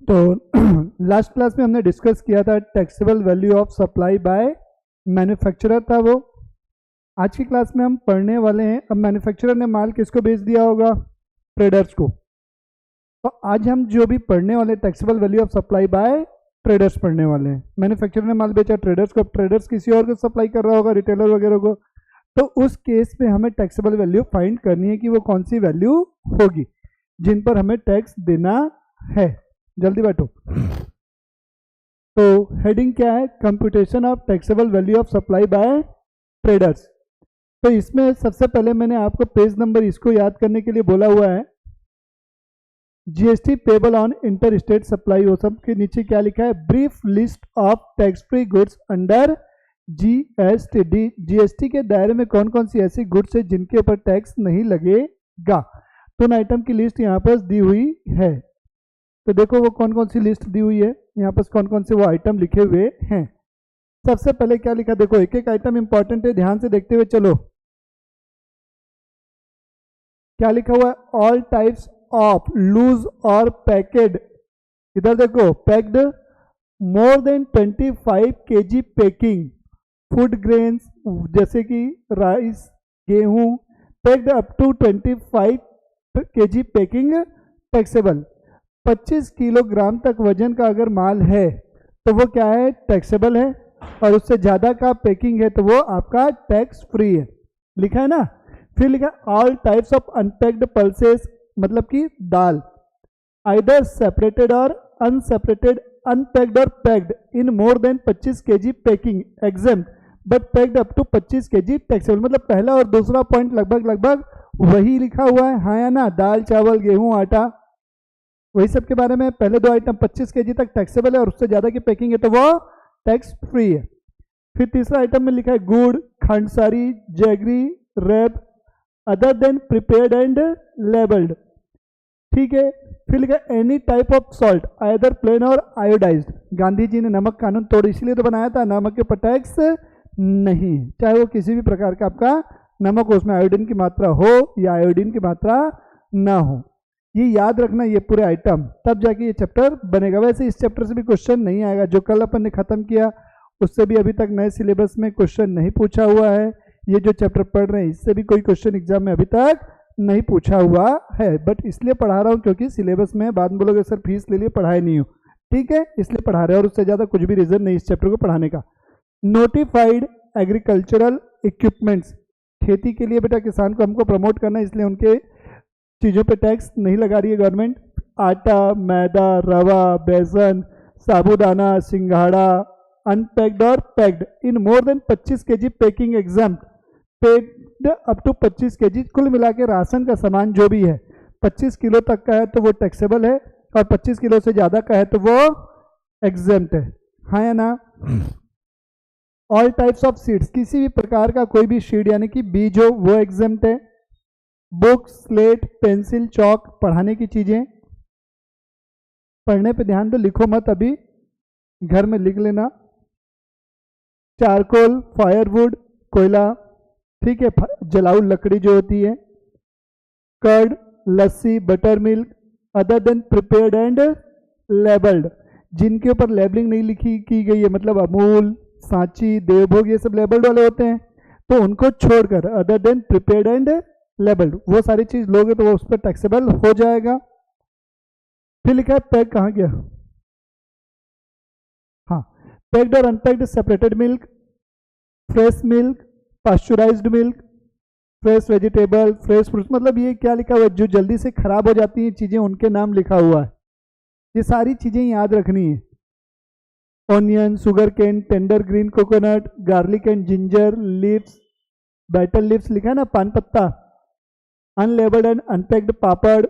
तो last class में हमने डिस्कस किया था taxable value of supply bye manufacturer था वो। आज की क्लास में हम पढ़ने वाले हैं, अब मैन्युफैक्चरर ने माल किसको बेच दिया होगा? ट्रेडर्स को। तो आज हम जो भी पढ़ने वाले taxable value of supply bye traders पढ़ने वाले हैं। मैन्युफैक्चरर ने माल बेचा ट्रेडर्स को, अब ट्रेडर्स किसी और को सप्लाई कर रहा होगा, रिटेलर वगैरह को। तो उस केस में हमें टैक्सेबल वैल्यू फाइंड करनी है कि वो कौन सी वैल्यू होगी जिन पर हमें टैक्स देना है। जल्दी बैठो। तो हेडिंग क्या है? Computation of taxable value of supply bye traders. तो इसमें सबसे पहले मैंने आपको पेज नंबर इसको याद करने के लिए बोला हुआ है, GST payable on inter state supply. वो सब के नीचे क्या लिखा है? Brief list of tax free goods under GST. GST के दायरे में कौन कौन सी ऐसी गुड्स है जिनके ऊपर टैक्स नहीं लगेगा। तो उन आइटम की लिस्ट यहाँ पर दी हुई है। तो देखो वो कौन कौन सी लिस्ट दी हुई है, यहाँ पर कौन कौन से वो आइटम लिखे हुए हैं। सबसे पहले क्या लिखा? देखो एक एक आइटम इंपॉर्टेंट है, ध्यान से देखते हुए चलो। क्या लिखा हुआ है? ऑल टाइप्स ऑफ लूज और पैकेड। इधर देखो, packed more than 25 kg packing food grains जैसे कि राइस, गेहूं, packed up to 25 kg packing taxable. 25 kilogram तक वजन का अगर माल है तो वो क्या है? टैक्सेबल है। और उससे ज़्यादा का पैकिंग है तो वो आपका टैक्स फ्री है। लिखा है ना। फिर लिखा all types of unpacked pulses, मतलब कि दाल, आइदर सेपरेटेड और अनसेपरेटेड, अनपैक्ड और packed in more than 25 kg packing exempt but packed up to 25 kg taxable. मतलब पहला और दूसरा पॉइंट लगभग वही लिखा हुआ है, हाँ या ना? दाल, चावल, गेहूं, आटा, वही सब के बारे में। पहले दो आइटम 25 kg तक टैक्सेबल है और उससे ज़्यादा की पैकिंग है तो वो टैक्स फ्री है। फिर तीसरा आइटम में लिखा है gur, khandsari, jaggery, rab other than prepared and labelled. ठीक है। फिर लिखा है any type of salt either plain और आयोडाइज्ड। गांधी जी ने नमक कानून तोड़ इसलिए तो बनाया था, नमक के ऊपर टैक्स नहीं, चाहे वो किसी भी प्रकार का आपका नमक हो, उसमें आयोडीन की मात्रा हो या आयोडीन की मात्रा ना हो। ये याद रखना, ये पूरे आइटम, तब जाके ये चैप्टर बनेगा। वैसे इस चैप्टर से भी क्वेश्चन नहीं आएगा, जो कल अपन ने खत्म किया उससे भी अभी तक नए सिलेबस में क्वेश्चन नहीं पूछा हुआ है। ये जो चैप्टर पढ़ रहे हैं इससे भी कोई क्वेश्चन एग्जाम में अभी तक नहीं पूछा हुआ है। बट इसलिए पढ़ा रहा हूँ क्योंकि सिलेबस में बाद में बोलोगे सर फीस ले लिए पढ़ाए नहीं हो, ठीक है, इसलिए पढ़ा रहे हैं। और उससे ज़्यादा कुछ भी रीज़न नहीं इस चैप्टर को पढ़ाने का। नोटिफाइड एग्रीकल्चरल इक्विपमेंट्स, खेती के लिए बेटा किसान को हमको प्रमोट करना है, इसलिए उनके चीज़ों पे टैक्स नहीं लगा रही है गवर्नमेंट। आटा, मैदा, रवा, बेसन, साबूदाना, सिंघाड़ा, अनपैक्ड और packed in more than 25 kg packing exempt, packed up to 25 kg। कुल मिला के राशन का सामान जो भी है 25 किलो तक का है तो वो टैक्सेबल है, और 25 किलो से ज़्यादा का है तो वो एग्जेम्प्ट है, हाँ या ना? ऑल टाइप्स ऑफ सीड्स, किसी भी प्रकार का कोई भी सीड यानी कि बीज हो वो एग्जेम्प्ट है। बुक्स, स्लेट, पेंसिल, चौक, पढ़ाने की चीज़ें, पढ़ने पे ध्यान दो, लिखो मत, अभी घर में लिख लेना। चारकोल, फायरवुड, कोयला, ठीक है, जलाऊ लकड़ी जो होती है। Curd, lassi, butter milk other than prepared and labelled, जिनके ऊपर लेबलिंग नहीं लिखी की गई है, मतलब अमूल, सांची, देवभोग, ये सब लेबल्ड वाले होते हैं, तो उनको छोड़कर other than prepared and labelled वो सारी चीज लोगे तो वो उस पर टैक्सेबल हो जाएगा। फिर लिखा है पैक, कहाँ गया? हाँ, पैक्ड और unpacked separated milk, fresh milk, pasteurised milk, fresh vegetable, fresh fruits, मतलब ये क्या लिखा हुआ है? जो जल्दी से खराब हो जाती हैं चीजें उनके नाम लिखा हुआ है। ये सारी चीजें याद रखनी है। Onion, sugar cane, tender green coconut, garlic and ginger leaves, betel leaves लिखा है ना, पान पत्ता, unlabelled and unpacked papad,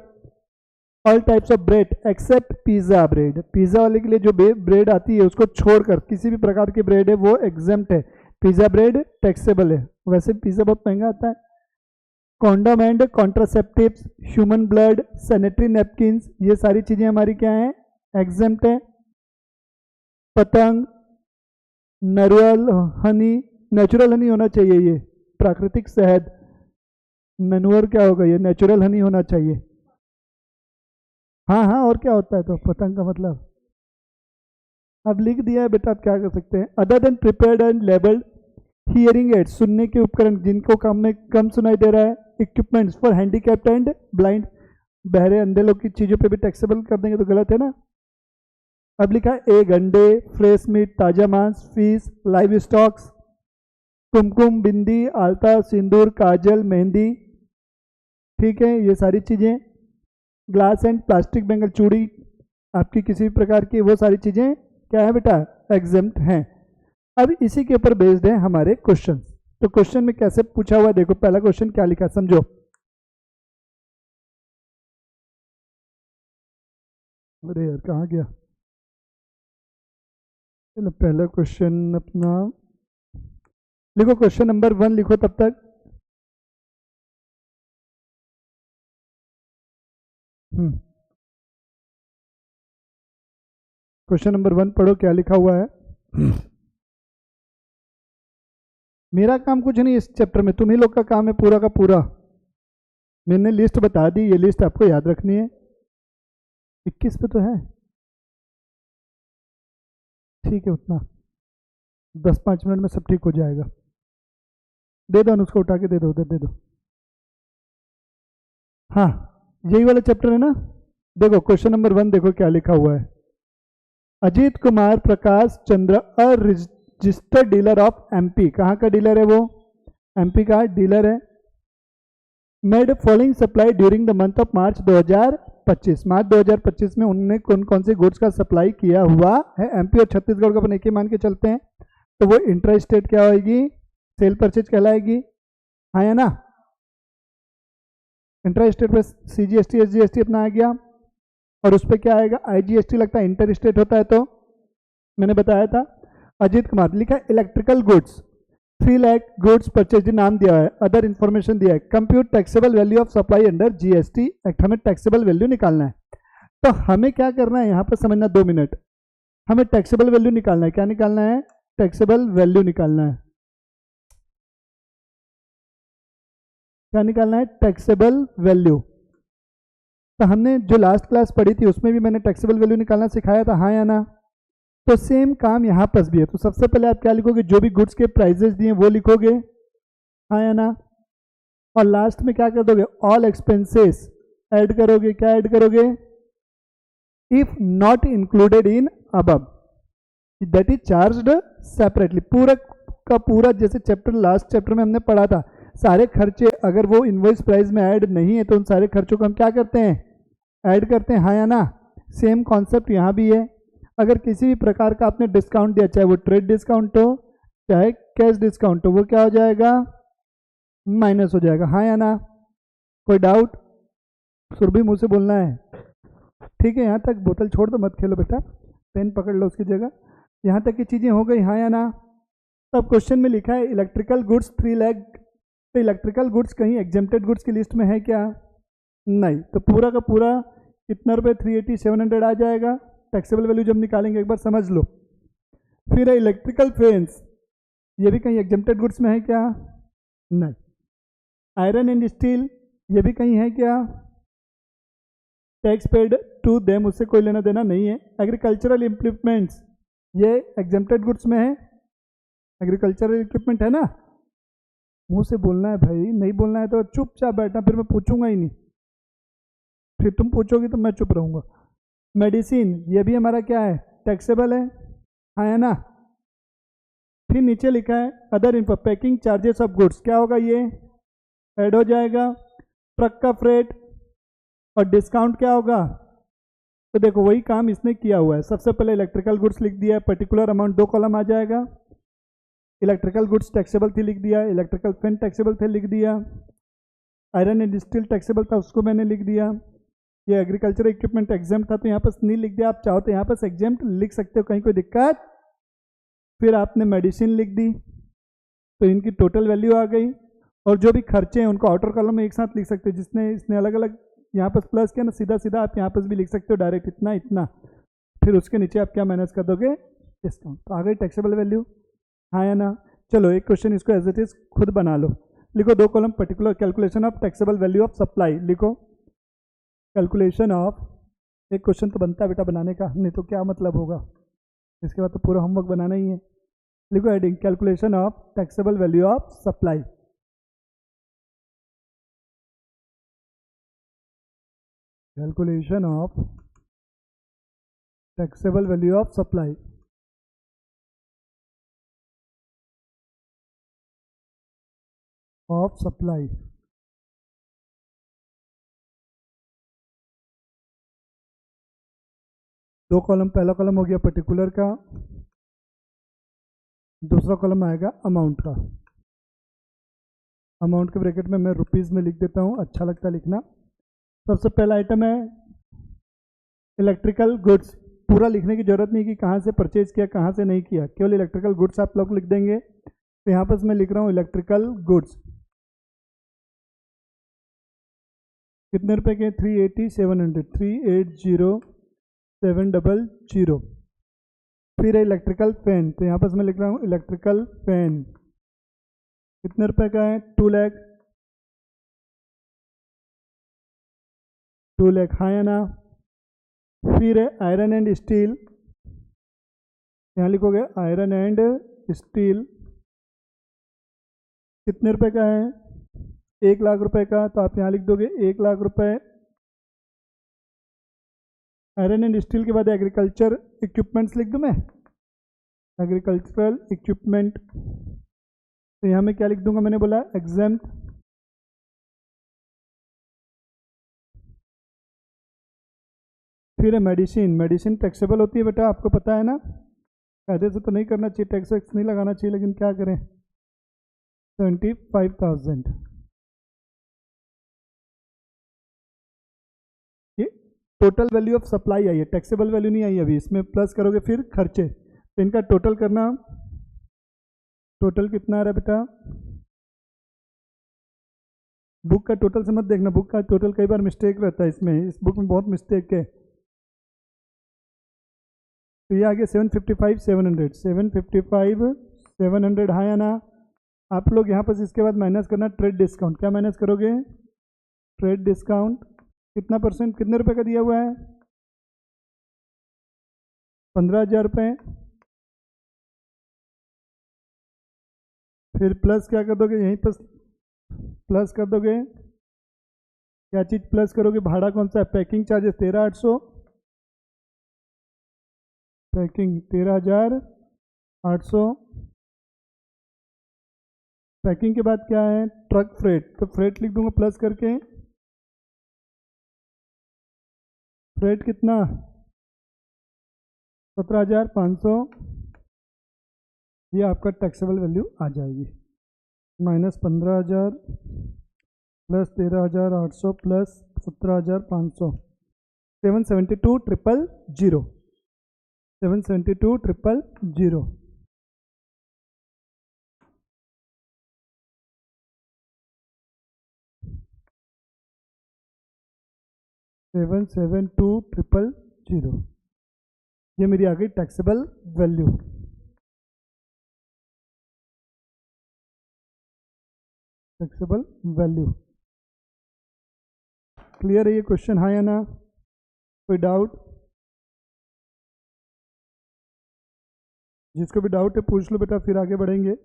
all types of bread except pizza bread. Pizza वाले के लिए जो ब्रेड आती है उसको छोड़कर किसी भी प्रकार की ब्रेड है वो एग्जेम्प्ट है। पिज्जा ब्रेड टैक्सेबल है, वैसे पिज्जा बहुत महंगा आता है। Condom and contraceptives, human blood, sanitary napkins, ये सारी चीजें हमारी क्या है? एग्जेम्प्ट है। पतंग, नरुअल हनी, नेचुरल हनी होना चाहिए, ये प्राकृतिक शहद, ननुअर क्या होगा? ये नेचुरल हनी होना चाहिए। हाँ हाँ, और क्या होता है तो पतंग का मतलब। अब लिख दिया है बेटा, आप क्या कर सकते हैं। Other than prepared and labelled hearing aid, सुनने के उपकरण जिनको कम में कम सुनाई दे रहा है। Equipments for handicapped and blind, बहरे अंधे लोग की चीज़ों पे भी टैक्सेबल कर देंगे तो गलत है ना। अब लिखा है एग, अंडे, फ्रेश मीट, ताजा मांस, फीस, लाइव स्टॉक्स, कुमकुम, बिंदी, आलता, सिंदूर, काजल, मेहंदी, ठीक है, ये सारी चीज़ें। ग्लास एंड प्लास्टिक बैंगल, चूड़ी आपकी किसी भी प्रकार की, वो सारी चीज़ें क्या है बेटा, एग्जेम्प्ट हैं। अब इसी के ऊपर बेस्ड है हमारे क्वेश्चन। तो क्वेश्चन में कैसे पूछा हुआ है, देखो पहला क्वेश्चन क्या लिखा समझो। अरे यार कहाँ गया, चलो पहला क्वेश्चन अपना लिखो, क्वेश्चन नंबर 1 लिखो तब तक। क्वेश्चन नंबर 1 पढ़ो क्या लिखा हुआ है। मेरा काम कुछ नहीं इस चैप्टर में, तुम ही लोग का काम है पूरा का पूरा। मैंने लिस्ट बता दी, ये लिस्ट आपको याद रखनी है। 21 पे तो है, ठीक है, उतना 10-5 मिनट में सब ठीक हो जाएगा। दे दो उसको, उठा के दे दो, उधर दे दो। हाँ, यही वाला चैप्टर है ना। देखो क्वेश्चन नंबर 1 देखो क्या लिखा हुआ है। Ajit Kumar Prakash Chandra a registered dealer of MP, कहाँ का डीलर है वो, एमपी का डीलर है। Made following supply during the month of March 2025, March 2025 में उन्होंने कौन कौन से गुड्स का सप्लाई किया हुआ है। एमपी और छत्तीसगढ़ को अपन एक ही मान के चलते हैं, तो वो इंट्रा स्टेट क्या होगी, सेल परचेज कहलाएगी, हाँ या ना। इंट्रा स्टेट पे सीजीएसटी एसजीएसटी अपना आ गया, और उस पर क्या आएगा, आईजीएसटी लगता है, इंटर स्टेट होता है। तो मैंने बताया था। अजीत कुमार लिखा electrical goods 3 lakh goods purchase, नाम दिया है, अदर इंफॉर्मेशन दिया है। Compute taxable value of supply under GST act, हमें टैक्सेबल वैल्यू निकालना है। तो हमें क्या करना है यहाँ पर समझना, 2 मिनट, हमें टैक्सेबल वैल्यू निकालना है। क्या निकालना है, टैक्सेबल वैल्यू निकालना है। क्या निकालना है, टैक्सेबल वैल्यू। तो हमने जो लास्ट क्लास पढ़ी थी उसमें भी मैंने टैक्सेबल वैल्यू निकालना सिखाया था, हाँ या ना। तो सेम काम यहाँ पर भी है। तो सबसे पहले आप क्या लिखोगे, जो भी गुड्स के प्राइजेस दिए वो लिखोगे, हाँ या ना। और लास्ट में क्या कर दोगे, ऑल एक्सपेंसेस ऐड करोगे। क्या ऐड करोगे, if not included in above that is charged separately. पूरा का पूरा जैसे चैप्टर लास्ट चैप्टर में हमने पढ़ा था, सारे खर्चे अगर वो इनवॉइस प्राइस में ऐड नहीं है तो उन सारे खर्चों को हम क्या करते हैं, ऐड करते हैं, हाँ या ना। सेम कॉन्सेप्ट यहाँ भी है। अगर किसी भी प्रकार का आपने डिस्काउंट दिया, चाहे वो ट्रेड डिस्काउंट हो चाहे कैश डिस्काउंट हो, वो क्या हो जाएगा, माइनस हो जाएगा, हाँ या ना। कोई डाउट, सुरभि मुंह से बोलना है, ठीक है। यहाँ तक बोतल छोड़ दो, मत खेलो बेटा, पेन पकड़ लो उसकी जगह। यहाँ तक की चीज़ें हो गई, हाँ या ना। तब क्वेश्चन में लिखा है इलेक्ट्रिकल गुड्स 3 लाख, तो इलेक्ट्रिकल गुड्स कहीं एग्जेम्प्टेड गुड्स की लिस्ट में है क्या, नहीं। तो पूरा का पूरा कितना रुपये, 380 700 आ जाएगा। टैक्सेबल वैल्यू जब निकालेंगे एक बार समझ लो। फिर है इलेक्ट्रिकल फैंस, ये भी कहीं एग्जेम्प्टेड गुड्स में है क्या, नहीं। आयरन एंड स्टील, ये भी कहीं है क्या, टैक्स पेड टू देम, उससे कोई लेना देना नहीं है। एग्रीकल्चरल इक्विपमेंट्स, ये एग्जेम्प्टेड गुड्स में है, एग्रीकल्चरल इक्विपमेंट है ना। मुंह से बोलना है भाई, नहीं बोलना है तो चुपचाप बैठना, फिर मैं पूछूंगा ही नहीं, फिर तुम पूछोगी तो मैं चुप रहूंगा। मेडिसिन, ये भी हमारा क्या है, टैक्सेबल है, हाँ है ना। फिर नीचे लिखा है other input packing charges of goods, क्या होगा, ये ऐड हो जाएगा। ट्रक का फ्रेट और डिस्काउंट क्या होगा, तो देखो वही काम इसने किया हुआ है। सबसे पहले इलेक्ट्रिकल गुड्स लिख दिया है, पर्टिकुलर अमाउंट 2 कॉलम आ जाएगा। इलेक्ट्रिकल गुड्स टैक्सेबल थी लिख दिया, इलेक्ट्रिकल फैन टैक्सेबल थे लिख दिया, आयरन एंड स्टील टैक्सेबल था उसको मैंने लिख दिया। ये एग्रीकल्चर इक्विपमेंट एग्जाम्प्ट था तो यहाँ पर नहीं लिख दिया, आप चाहो तो यहाँ पर एग्जाम्प्ट लिख सकते हो, कहीं कोई दिक्कत। फिर आपने मेडिसिन लिख दी, तो इनकी टोटल वैल्यू आ गई। और जो भी खर्चे हैं उनको आउटर कॉलम में एक साथ लिख सकते हो, जिसने इसने अलग अलग यहाँ पर प्लस किया ना, सीधा सीधा आप यहाँ पर भी लिख सकते हो डायरेक्ट, इतना इतना। फिर उसके नीचे आप क्या माइनस कर दोगे, डिस्काउंट। तो आ गई टैक्सेबल वैल्यू, हाँ या ना। चलो एक क्वेश्चन इसको एज इट इज खुद बना लो। लिखो 2 column particular calculation of taxable value of supply, लिखो कैलकुलेशन ऑफ एक क्वेश्चन तो बनता है बेटा बनाने का, नहीं तो क्या मतलब होगा, इसके बाद तो पूरा होमवर्क बनाना ही है। लिखो heading calculation of taxable value of supply. Calculation of taxable value of supply. Of supply. दो कॉलम, पहला कॉलम हो गया पर्टिकुलर का, दूसरा कॉलम आएगा अमाउंट का। अमाउंट के ब्रैकेट में मैं रुपीज़ में लिख देता हूँ, अच्छा लगता है लिखना। सबसे पहला आइटम है इलेक्ट्रिकल गुड्स। पूरा लिखने की जरूरत नहीं कि कहाँ से परचेज किया कहाँ से नहीं किया, केवल इलेक्ट्रिकल गुड्स आप लोग लिख देंगे। तो यहाँ पर मैं लिख रहा हूँ इलेक्ट्रिकल गुड्स। कितने रुपए के? 380 700 380 फिर इलेक्ट्रिकल फैन, तो यहाँ पर मैं लिख रहा हूँ इलेक्ट्रिकल फैन। कितने रुपए का है? 2 लाख। 2 लाख, हाँ या ना? फिर है आयरन एंड स्टील, यहाँ लिखोगे आयरन एंड स्टील। कितने रुपए का है? 1 लाख रुपए का, तो आप यहाँ लिख दोगे 1 लाख रुपए। आयरन एंड स्टील के बाद एग्रीकल्चर इक्विपमेंट्स लिख दूँ मैं, एग्रीकल्चरल इक्विपमेंट। तो यहाँ मैं क्या लिख दूंगा? मैंने बोला एग्जेम्प्ट। फिर है मेडिसिन। मेडिसिन टैक्सेबल होती है बेटा, आपको पता है ना। कायदे से तो नहीं करना चाहिए, टैक्स वैक्स नहीं लगाना चाहिए, लेकिन क्या करें। 75,000। ये total value of supply I है, टैक्सेबल वैल्यू नहीं आई अभी। इसमें प्लस करोगे फिर खर्चे, तो इनका टोटल करना। टोटल कितना आ रहा है बेटा? बुक का टोटल से मत देखना, बुक का टोटल कई बार मिस्टेक रहता है इसमें, इस बुक में बहुत मिस्टेक है। तो ये आ गया 755 700 755 700, हाँ या ना? आप लोग यहाँ पर इसके बाद माइनस करना ट्रेड डिस्काउंट। क्या माइनस करोगे? Trade discount. कितना परसेंट, कितने रुपए का दिया हुआ है? 15,000 रुपये। फिर प्लस क्या कर दोगे? यहीं पर प्लस कर दोगे। क्या चीज़ प्लस करोगे? भाड़ा कौन सा है? Packing charges 13,800। पैकिंग 13,800। पैकिंग के बाद क्या है? ट्रक फ्रेट, तो फ्रेट लिख दूंगा प्लस करके। फ्रेट कितना? 17,500। ये आपका टैक्सेबल वैल्यू आ जाएगी। Minus 15,000 plus 13,800 plus 17,500, 772,000 772,000। 772,000, ये मेरी आ गई taxable value. Taxable value clear है ये क्वेश्चन, हाँ या ना? कोई डाउट? जिसको भी डाउट है पूछ लो बेटा, फिर आगे बढ़ेंगे।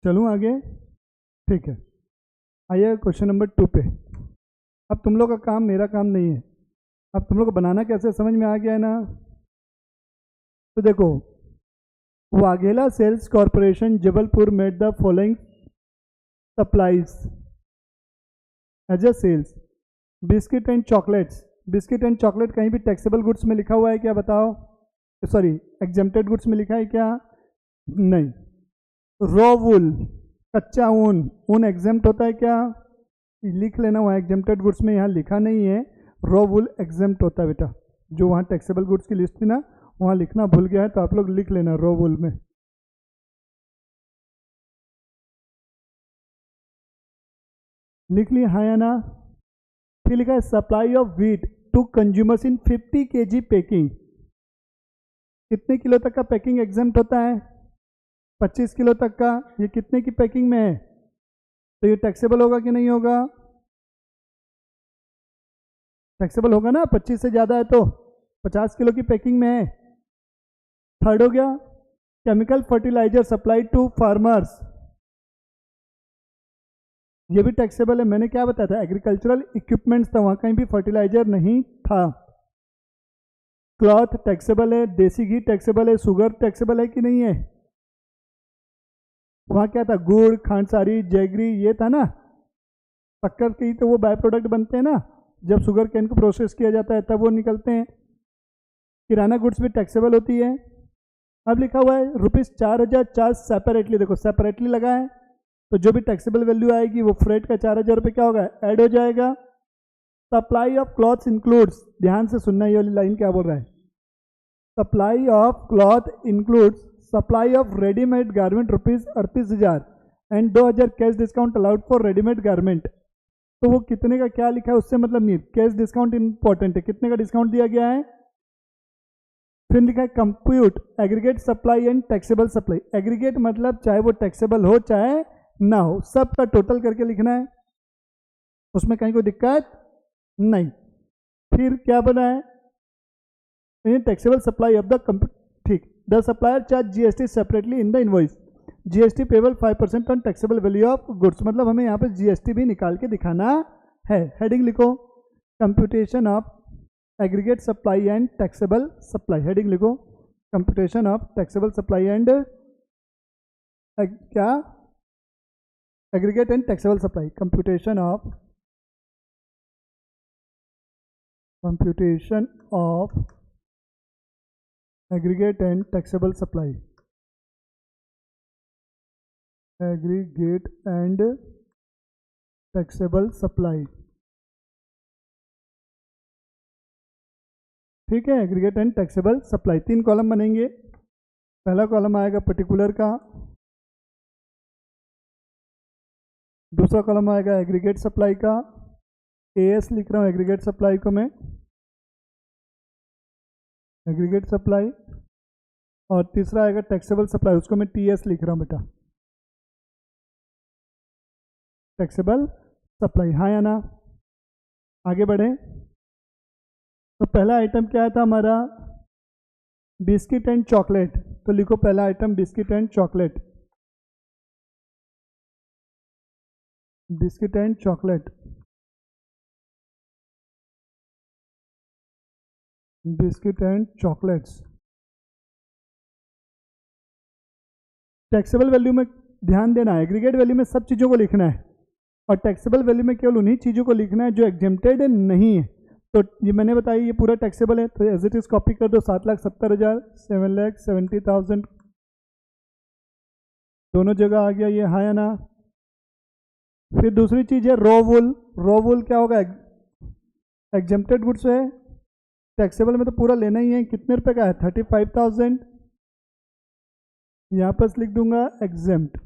चलूँ आगे? ठीक है, आइए क्वेश्चन नंबर 2 पे। अब तुम लोग का काम, मेरा काम नहीं है। अब तुम लोग को बनाना कैसे समझ में आ गया है ना? तो देखो, Vaghela sales corporation Jabalpur made the following supplies as a sales. Biscuit and chocolates. Biscuit and chocolate कहीं भी टैक्सेबल गुड्स में लिखा हुआ है क्या? बताओ। सॉरी, एग्जेम्प्टेड गुड्स में लिखा है क्या? नहीं। रॉ वूल, कच्चा ऊन, ऊन एग्जेम्प्ट होता है क्या? लिख लेना, वहाँ एग्जेम्प्टेड गुड्स में यहाँ लिखा नहीं है। रॉ वूल एग्जेम्प्ट होता है बेटा, जो वहाँ टैक्सेबल गुड्स की लिस्ट थी ना, वहाँ लिखना भूल गया है, तो आप लोग लिख लेना रॉ वूल में। लिख लिया, हाँ या ना? फिर लिखा है supply of wheat to consumers in 50 kg packing. कितने किलो तक का पैकिंग एग्जाम्प्ट होता है? 25 किलो तक का। ये कितने की पैकिंग में है? तो ये टैक्सेबल होगा कि नहीं होगा? टैक्सेबल होगा ना, 25 से ज़्यादा है तो। 50 किलो की पैकिंग में है। थर्ड हो गया chemical fertilizer supply to farmers, ये भी टैक्सेबल है। मैंने क्या बताया था? एग्रीकल्चरल इक्विपमेंट्स था, वहां कहीं भी फर्टिलाइजर नहीं था। क्लॉथ टैक्सेबल है, देसी घी टैक्सेबल है, शुगर टैक्सेबल है कि नहीं है? वहां क्या था? गुड़, खांडसारी, जैगरी, ये था ना। शक्कर की तो वो बाय प्रोडक्ट बनते हैं ना, जब शुगर केन को प्रोसेस किया जाता है तब वो निकलते हैं। किराना गुड्स भी टैक्सेबल होती है। अब लिखा हुआ है ₹4,000 चार्ज सेपरेटली, देखो सेपरेटली लगा है तो जो भी टैक्सेबल वैल्यू आएगी वो फ्रेट का 4,000 रुपये क्या होगा? ऐड हो जाएगा। सप्लाई ऑफ क्लॉथ्स इंक्लूड्स, ध्यान से सुनना ये वाली लाइन क्या बोल रहा है। Supply of cloth includes supply of readymade garment ₹38,000 and 2,000 cash discount allowed for readymade garment. तो वो कितने का क्या लिखा है उससे मतलब नहीं, कैश डिस्काउंट इंपॉर्टेंट है, कितने का डिस्काउंट दिया गया है। फिर लिखा है compute aggregate supply and taxable supply. Aggregate मतलब चाहे वो टैक्सेबल हो चाहे ना हो, सब का टोटल करके लिखना है, उसमें कहीं कोई दिक्कत नहीं। फिर क्या बना है? टैक्सेबल सप्लाई ऑफ द ठीक, the supplier charge GST separately in the invoice, GST payable 5% on taxable value of goods, मतलब हमें यहाँ पे GST भी निकाल के दिखाना है। हेडिंग लिखो computation of aggregate supply and taxable supply. Heading लिखो computation of taxable supply and क्या? Aggregate and taxable supply. Computation of aggregate and taxable supply. Aggregate and taxable supply, ठीक है। Aggregate and taxable supply 3 column बनेंगे। पहला column आएगा particular का, दूसरा column आएगा एग्रीगेट सप्लाई का, AS लिख रहा हूँ एग्रीगेट सप्लाई को मैं, एग्रीगेट सप्लाई, और तीसरा आएगा टैक्सेबल सप्लाई, उसको मैं TS लिख रहा हूँ बेटा, टैक्सेबल सप्लाई। हाँ या ना? आगे बढ़े। तो पहला आइटम क्या था हमारा? Biscuit and chocolate. तो लिखो पहला item biscuit and chocolate, biscuit and chocolate, biscuit and chocolates. Taxable value में ध्यान देना है, एग्रीगेट वैल्यू में सब चीज़ों को लिखना है और टैक्सेबल वैल्यू में केवल उन्हीं चीज़ों को लिखना है जो एग्जेम्प्टेड नहीं है। तो ये मैंने बताया ये पूरा टैक्सेबल है, तो एज इट इज कॉपी कर दो। 7,70,000, 7,70,000 दोनों जगह आ गया ये, हाँ या ना? फिर दूसरी चीज़ है रॉ वूल। रॉ वूल क्या होगा? एग्जेम्प्टेड गुड्स है, टैक्सेबल में तो पूरा लेना ही है। कितने रुपए का है? 35,000। यहाँ पर लिख दूंगा एग्जेम्प्ट।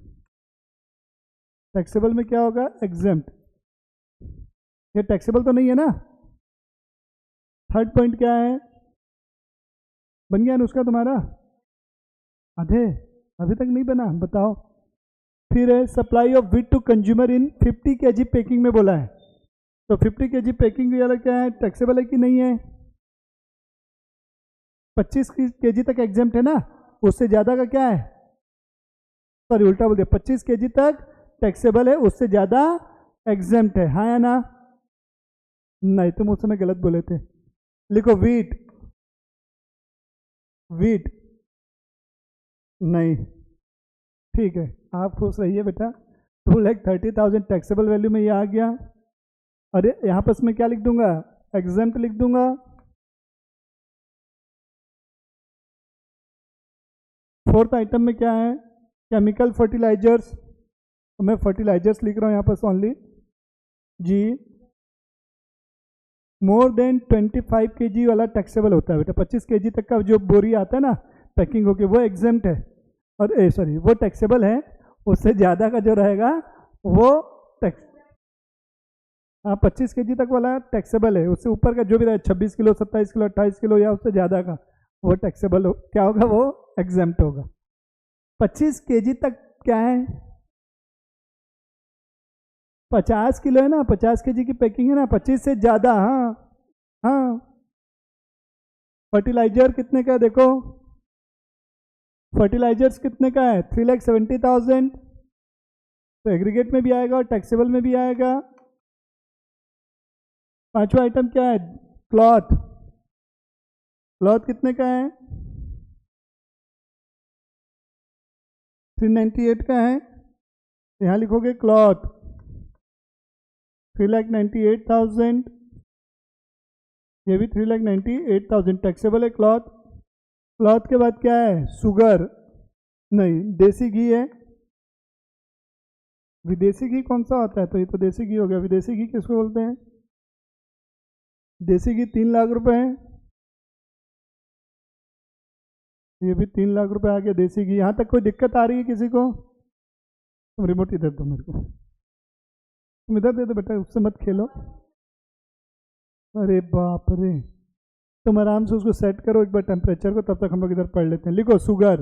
टैक्सेबल में क्या होगा? एग्जेम्प्ट। ये टैक्सेबल तो नहीं है ना। थर्ड पॉइंट क्या है? बन गया नुस्खा तुम्हारा? आधे अभी तक नहीं बना, बताओ। फिर है supply of wheat to consumer in 50 kg packing में बोला है, तो 50 kg पैकिंग वाला क्या है? टैक्सेबल है कि नहीं है? 25 kg तक एग्जेम्प्ट है ना, उससे ज़्यादा का क्या है? सॉरी उल्टा बोल दिया, 25 kg तक टैक्सेबल है, उससे ज़्यादा एग्जेम्प्ट है, हाँ या ना? नहीं, तुम उस समय गलत बोले थे। लिखो व्हीट, व्हीट नहीं, ठीक है, आप खुश रहिए बेटा। 2,30,000 टैक्सेबल वैल्यू में ये आ गया। अरे यहाँ पर मैं क्या लिख दूंगा? एग्जेम्प्ट लिख दूंगा। फोर्थ आइटम में क्या है? केमिकल फर्टिलाइजर्स, तो मैं फर्टिलाइजर्स लिख रहा हूँ यहाँ पर ओनली जी। मोर देन 25 kg वाला टैक्सेबल होता है बेटा। 25 kg तक का जो बोरी आता है ना पैकिंग होके, वो एग्जेम्प्ट है, और सॉरी वो टैक्सेबल है। उससे ज़्यादा का जो रहेगा वो टैक्स, हाँ 25 kg तक वाला टैक्सेबल है, उससे ऊपर का जो भी रहे 26 किलो, 27 किलो, 28 किलो या उससे ज़्यादा का वो टैक्सेबल क्या होगा, वो एग्जेम्प्ट होगा। 25 केजी तक क्या है, 50 किलो है ना, 50 केजी की पैकिंग है ना, 25 से ज़्यादा। हाँ हाँ। फर्टिलाइजर कितने का है देखो, फर्टिलाइजर्स कितने का है, 3,70,000। तो एग्रीगेट में भी आएगा और टैक्सेबल में भी आएगा। पांचवा आइटम क्या है, क्लॉथ। क्लॉथ कितने का है, 398 का है। यहाँ लिखोगे क्लॉथ 3,98,000, ये भी 3,98,000 टैक्सेबल है क्लॉथ। क्लॉथ के बाद क्या है, शुगर नहीं, देसी घी है। विदेशी घी कौन सा होता है, तो ये तो देसी घी हो गया। विदेशी घी किसको बोलते हैं, देसी घी 3 लाख रुपए है, ये भी 3 लाख रुपए आ गया देसी घी। यहाँ तक कोई दिक्कत आ रही है किसी को, तुम रिमोट इधर दो मेरे को, तुम इधर दे दो बेटा, उससे मत खेलो। अरे बाप रे, तुम आराम से उसको सेट करो एक बार टेम्परेचर को, तब तक हम लोग इधर पढ़ लेते हैं। लिखो शुगर,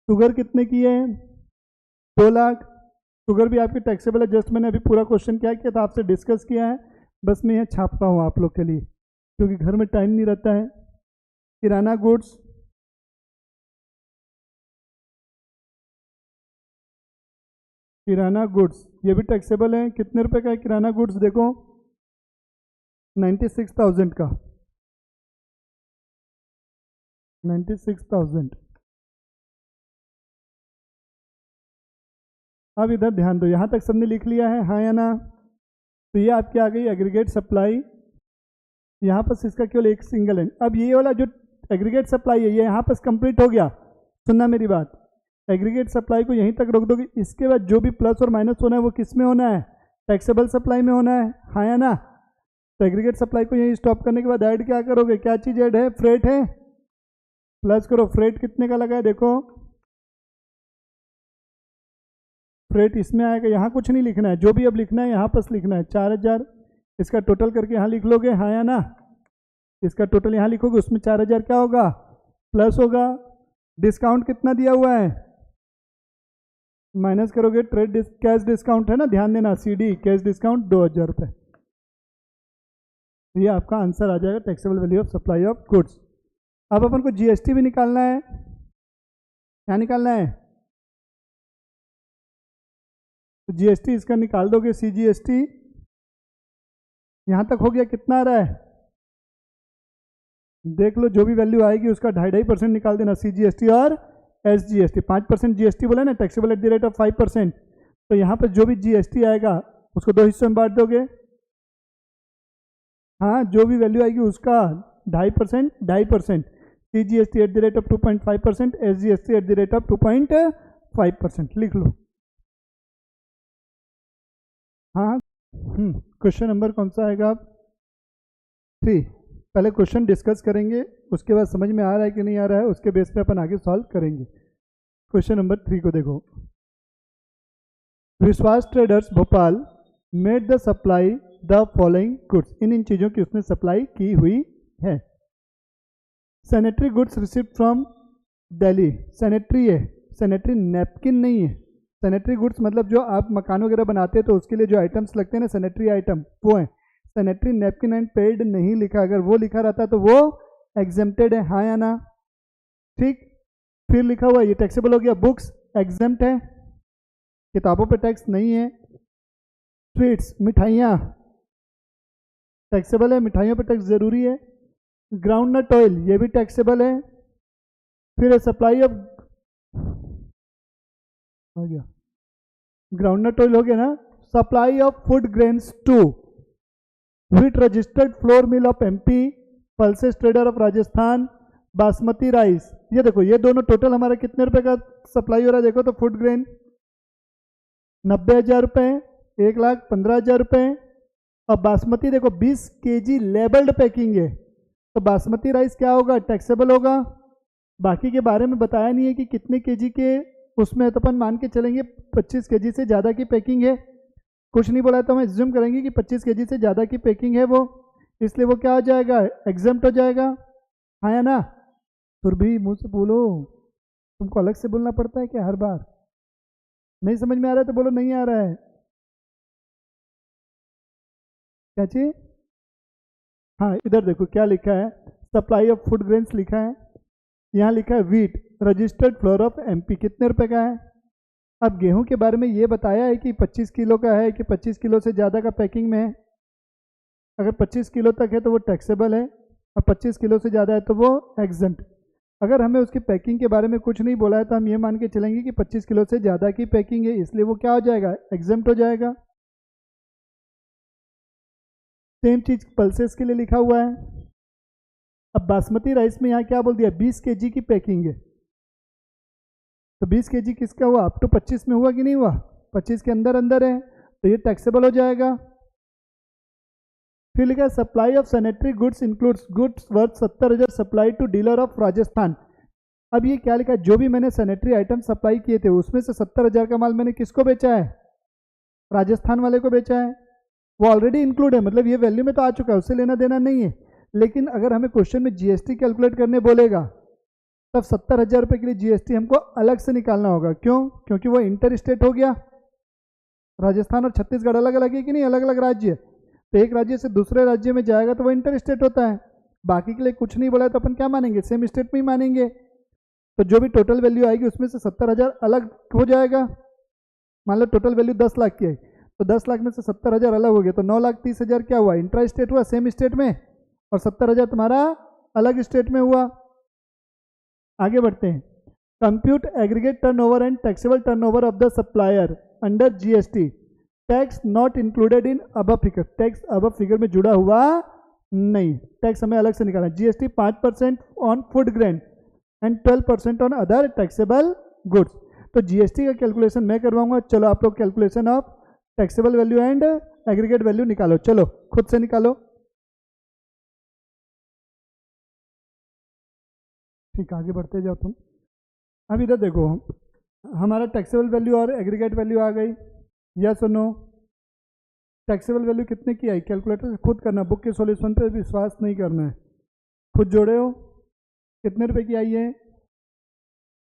शुगर कितने की है, 2 लाख। शुगर भी आपकी टैक्सेबल है। जस्ट मैंने अभी पूरा क्वेश्चन क्या किया था, आपसे डिस्कस किया है, बस मैं यहाँ छाप रहा हूँ आप लोग के लिए, क्योंकि घर में टाइम नहीं रहता है। किराना गुड्स, किराना गुड्स ये भी टैक्सेबल है। कितने रुपए का है किराना गुड्स, देखो 96,000 का, 96,000। अब इधर ध्यान दो, यहाँ तक सबने लिख लिया है, हाँ या ना। तो ये आपकी आ गई एग्रीगेट सप्लाई। यहाँ पर इसका केवल एक सिंगल है। अब ये वाला जो एग्रीगेट सप्लाई है ये यहाँ पर कंप्लीट हो गया। सुनना मेरी बात, एग्रीगेट सप्लाई को यहीं तक रोक दोगे। इसके बाद जो भी प्लस और माइनस होना है वो किस में होना है, टैक्सेबल सप्लाई में होना है, हाँ या ना। तो एग्रीगेट सप्लाई को यहीं स्टॉप करने के बाद ऐड क्या करोगे, क्या चीज़ ऐड है, फ्रेट है, प्लस करो। फ्रेट कितने का लगा है देखो, फ्रेट इसमें आएगा, यहाँ कुछ नहीं लिखना है, जो भी अब लिखना है यहाँ पर लिखना है 4,000। इसका टोटल करके यहाँ लिख लोगे, हाँ या ना। इसका टोटल यहाँ लिखोगे, उसमें 4,000 क्या होगा, प्लस होगा। डिस्काउंट कितना दिया हुआ है, माइनस करोगे, कैश डिस्काउंट है ना, ध्यान देना, सीडी कैश डिस्काउंट 2,000 रुपये। ये आपका आंसर आ जाएगा, taxable value of supply of goods. अब अपन को जीएसटी भी निकालना है, क्या निकालना है, तो जीएसटी इसका निकाल दोगे, सीजीएसटी। यहाँ तक हो गया, कितना आ रहा है देख लो, जो भी वैल्यू आएगी उसका 2.5% निकाल देना, सीजीएसटी और एसजीएसटी। 5% जीएसटी बोला ना, taxable at the rate of 5%। तो यहाँ पर जो भी जीएसटी आएगा उसको 2 हिस्सों में बांट दोगे। हाँ, जो भी वैल्यू आएगी उसका 2.5%, CGST at the rate of 2.5%, SGST at the rate of 2.5%। लिख लो। हाँ, क्वेश्चन नंबर कौन सा आएगा, 3। पहले क्वेश्चन डिस्कस करेंगे, उसके बाद समझ में आ रहा है कि नहीं आ रहा है उसके बेस पे अपन आगे सॉल्व करेंगे। क्वेश्चन नंबर 3 को देखो, Vishwas traders Bhopal made the supply the following goods. इन चीज़ों की उसने सप्लाई की हुई है। Sanitary goods received from Delhi, sanitary है, सैनिटरी नैपकिन नहीं है। सैनिटरी गुड्स मतलब जो आप मकान वगैरह बनाते हैं तो उसके लिए जो आइटम्स लगते हैं ना, सैनिटरी आइटम, वो है। सैनिटरी नैपकिन एंड पेड नहीं लिखा, अगर वो लिखा रहता तो वो एग्जेम्प्टेड है, हाँ या ना। ठीक, फिर लिखा हुआ ये टैक्सेबल हो गया। बुक्स एग्जेम्प्ट है, किताबों पे टैक्स नहीं है। स्वीट्स मिठाइयाँ टैक्सेबल है, मिठाइयों पे टैक्स जरूरी है। ग्राउंडनट ऑयल ये भी टैक्सेबल है। फिर सप्लाई ऑफ, हो गया ग्राउंडनट ऑयल हो गया ना। Supply of food grains to wheat registered flour mill of MP, pulses trader of Rajasthan, basmati rice. ये देखो, ये दोनों टोटल हमारा कितने रुपए का सप्लाई हो रहा है देखो तो, फूड ग्रेन 90,000 रुपये, 1,15,000 रुपये। और बासमती देखो 20 kg लेबल्ड पैकिंग है, तो बासमती राइस क्या होगा, टैक्सेबल होगा। बाकी के बारे में बताया नहीं है कि कितने केजी के उसमें, तो अपन मान के चलेंगे 25 kg से ज़्यादा की पैकिंग है। कुछ नहीं बोला तो हम एज्यूम करेंगे कि 25 kg से ज़्यादा की पैकिंग है वो, इसलिए वो क्या हो जाएगा, एग्जेम्प्ट हो जाएगा। हाँ या ना? फिर भी मुंह से बोलो, तुमको अलग से बोलना पड़ता है क्या हर बार? नहीं समझ में आ रहा है तो बोलो नहीं आ रहा है। क्या चीज? हाँ इधर देखो क्या लिखा है, सप्लाई ऑफ फूड ग्रेन्स लिखा है, यहाँ लिखा है wheat registered floor of MP कितने रुपए का है। अब गेहूं के बारे में ये बताया है कि 25 किलो का है कि 25 किलो से ज़्यादा का पैकिंग में है। अगर 25 किलो तक है तो वो टैक्सेबल है, और 25 किलो से ज़्यादा है तो वो एग्जम्प्ट। अगर हमें उसकी पैकिंग के बारे में कुछ नहीं बोला है तो हम ये मान के चलेंगे कि 25 किलो से ज़्यादा की पैकिंग है, इसलिए वो क्या हो जाएगा, एग्जम्प्ट हो जाएगा। सेम चीज़ पल्सेस के लिए लिखा हुआ है। अब बासमती राइस में यहाँ क्या बोल दिया, 20 केजी की पैकिंग है, तो 20 केजी किसका हुआ, अप टू 25 में हुआ कि नहीं हुआ, 25 के अंदर अंदर है, तो ये टैक्सेबल हो जाएगा। फिर लिखा है supply of sanitary goods includes goods worth 70,000 supply to dealer of Rajasthan. अब ये क्या लिखा है, जो भी मैंने सैनिटरी आइटम सप्लाई किए थे उसमें से 70,000 का माल मैंने किसको बेचा है, राजस्थान वाले को बेचा है, वो ऑलरेडी इंक्लूड है, मतलब ये वैल्यू में तो आ चुका है, उससे लेना देना नहीं है। लेकिन अगर हमें क्वेश्चन में जीएसटी कैलकुलेट करने बोलेगा तब 70,000 रुपये के लिए जीएसटी हमको अलग से निकालना होगा। क्यों? क्योंकि वो इंटर स्टेट हो गया, राजस्थान और छत्तीसगढ़ अलग अलग है कि नहीं, अलग अलग राज्य, तो एक राज्य से दूसरे राज्य में जाएगा तो वो इंटर स्टेट होता है। बाकी के लिए कुछ नहीं बोला है तो अपन क्या मानेंगे, सेम स्टेट में ही मानेंगे। तो जो भी टोटल वैल्यू आएगी उसमें से 70,000 अलग हो जाएगा। मान लो टोटल वैल्यू 10 लाख की है तो 10 लाख में से 70,000 अलग हो गया, तो 9,30,000 क्या हुआ, इंट्रा स्टेट हुआ सेम स्टेट में, और 70,000 तुम्हारा अलग स्टेट में हुआ। आगे बढ़ते हैं, compute aggregate turnover and taxable turnover of the supplier under GST, tax not included in above figure, tax above figure में जुड़ा हुआ नहीं, टैक्स हमें अलग से निकालना है। GST 5% on food grain and 12% on other taxable goods. तो जीएसटी का कैलकुलेशन मैं करवाऊंगा, चलो आप लोग calculation of taxable value and aggregate value निकालो, चलो खुद से निकालो। ठीक, आगे बढ़ते जाओ तुम। अब इधर देखो, हमारा टैक्सेबल वैल्यू और एग्रीगेट वैल्यू आ गई, यस और नो। टैक्सेबल वैल्यू कितने की आई, कैलकुलेटर से खुद करना, बुक के सॉल्यूशन पे विश्वास नहीं करना है, खुद जोड़े हो। कितने रुपए की आई है,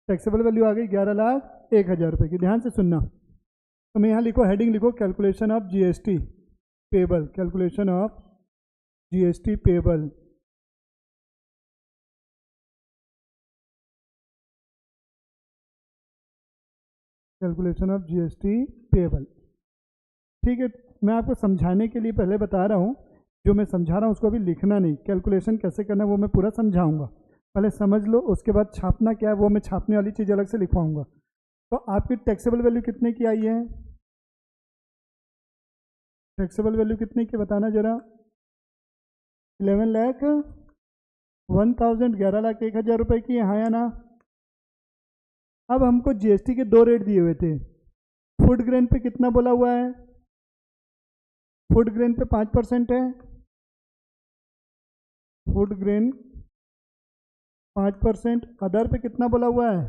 टैक्सेबल वैल्यू आ गई 11,01,000 रुपये की। ध्यान से सुनना, तो मैं यहाँ लिखो, हेडिंग लिखो calculation of GST payable, calculation of GST payable. Calculation of GST payable, ठीक है। मैं आपको समझाने के लिए पहले बता रहा हूँ, जो मैं समझा रहा हूँ उसको अभी लिखना नहीं, कैलकुलेशन कैसे करना है वो मैं पूरा समझाऊंगा, पहले समझ लो, उसके बाद छापना क्या है वो मैं छापने वाली चीज़ अलग से लिखवाऊंगा। तो आपकी टैक्सेबल वैल्यू कितने की आई है, टैक्सेबल वैल्यू कितने की बताना जरा, 11,01,000, 11,01,000 रुपये की है, हाँ या ना। अब हमको जीएसटी के दो रेट दिए हुए थे, फूड ग्रेन पे कितना बोला हुआ है, फूड ग्रेन पे 5% है, फूड ग्रेन 5%, अदर पे कितना बोला हुआ है,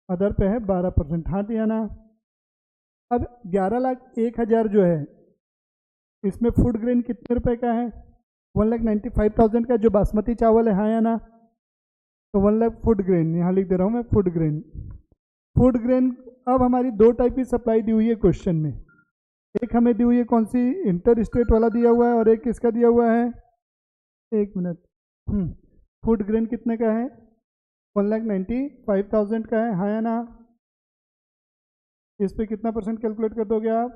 अदर पे है 12%, हाँ या ना। अब 11,01,000 जो है इसमें फूड ग्रेन कितने रुपए का है, 1,95,000 का, जो बासमती चावल है, हाँ या ना। तो 1 लाख फूड ग्रेन, यहाँ लिख दे रहा हूँ मैं फूड ग्रेन, फूड ग्रेन। अब हमारी दो टाइप की सप्लाई दी हुई है क्वेश्चन में, एक हमें दी हुई है कौन सी, इंटर स्टेट वाला दिया हुआ है, और एक किसका दिया हुआ है, एक मिनट, फूड ग्रेन कितने का है, 1,95,000 का है, हाँ या ना। इस पे कितना परसेंट कैलकुलेट कर दोगे आप,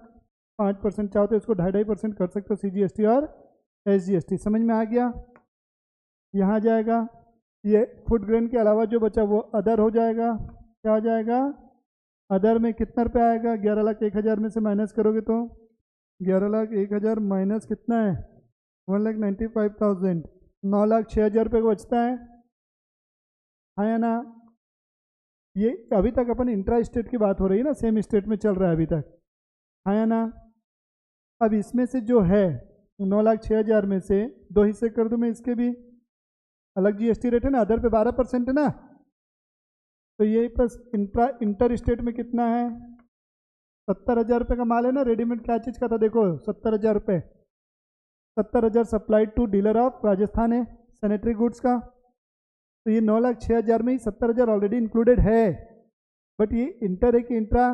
5%, चाहो तो इसको 2.5% कर सकते हो, सीजीएसटी और एसजीएसटी। समझ में आ गया, यहाँ जाएगा, ये फूड ग्रेन के अलावा जो बचा वो अदर हो जाएगा, क्या हो जाएगा, अदर में कितना रुपये आएगा, 11,01,000 में से माइनस करोगे तो 11,01,000 माइनस कितना है, 1,95,000, 9,06,000 रुपये को बचता है, हाँ या ना। ये अभी तक अपन इंट्रा स्टेट की बात हो रही है ना, सेम स्टेट में चल रहा है अभी तक, हाँ या ना। अब इसमें से जो है 9,06,000 में से दो हिस्से कर दूं मैं, इसके भी अलग जीएसटी रेट है ना, अदर पे 12% है ना, तो ये बस इंटर स्टेट में कितना है, 70,000 रुपये का माल है ना, रेडीमेड क्या चीज़ का था देखो, 70,000 रुपये, 70,000 supply to dealer of Rajasthan है, सैनिटरी गुड्स का, तो ये 9,06,000 में ही 70,000 ऑलरेडी इंक्लूडेड है। बट ये इंटर है कि इंट्रा?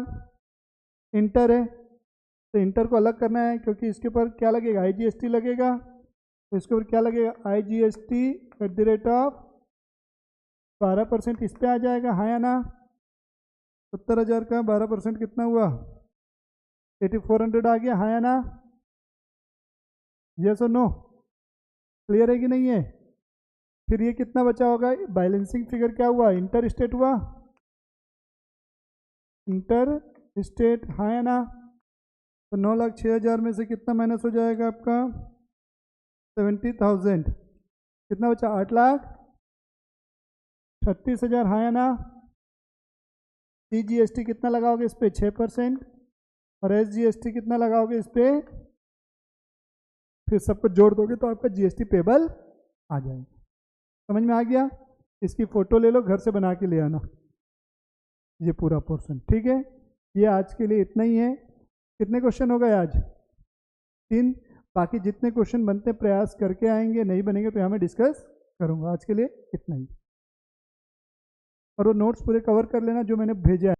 इंटर है, तो इंटर को अलग करना है क्योंकि इसके ऊपर क्या लगेगा, IGST लगेगा। तो इसके ऊपर क्या लगेगा, IGST @ 12% इस पे आ जाएगा, हाँ या ना? 70,000 का 12% कितना हुआ, 8400 आ गया, हाँ या ना? यस और नो? क्लियर है कि नहीं है? फिर ये कितना बचा होगा, बैलेंसिंग फिगर क्या हुआ, इंटर स्टेट हुआ, इंटर स्टेट, हाँ या ना? तो 9,06,000 में से कितना माइनस हो जाएगा आपका, 70,000, कितना बचा, 8,36,000, हाँ या ना? CGST कितना लगाओगे इस पे, 6%, और SGST कितना लगाओगे इस पे, फिर सबको जोड़ दोगे तो आपका GST पेबल आ जाएगा। समझ में आ गया? इसकी फोटो ले लो, घर से बना के ले आना ये पूरा पोर्शन, ठीक है? ये आज के लिए इतना ही है। कितने क्वेश्चन हो गए आज, 3। बाकी जितने क्वेश्चन बनते प्रयास करके आएंगे, नहीं बनेंगे तो यहाँ मैं डिस्कस करूँगा। आज के लिए इतना ही, और वो नोट्स पूरे कवर कर लेना जो मैंने भेजा है।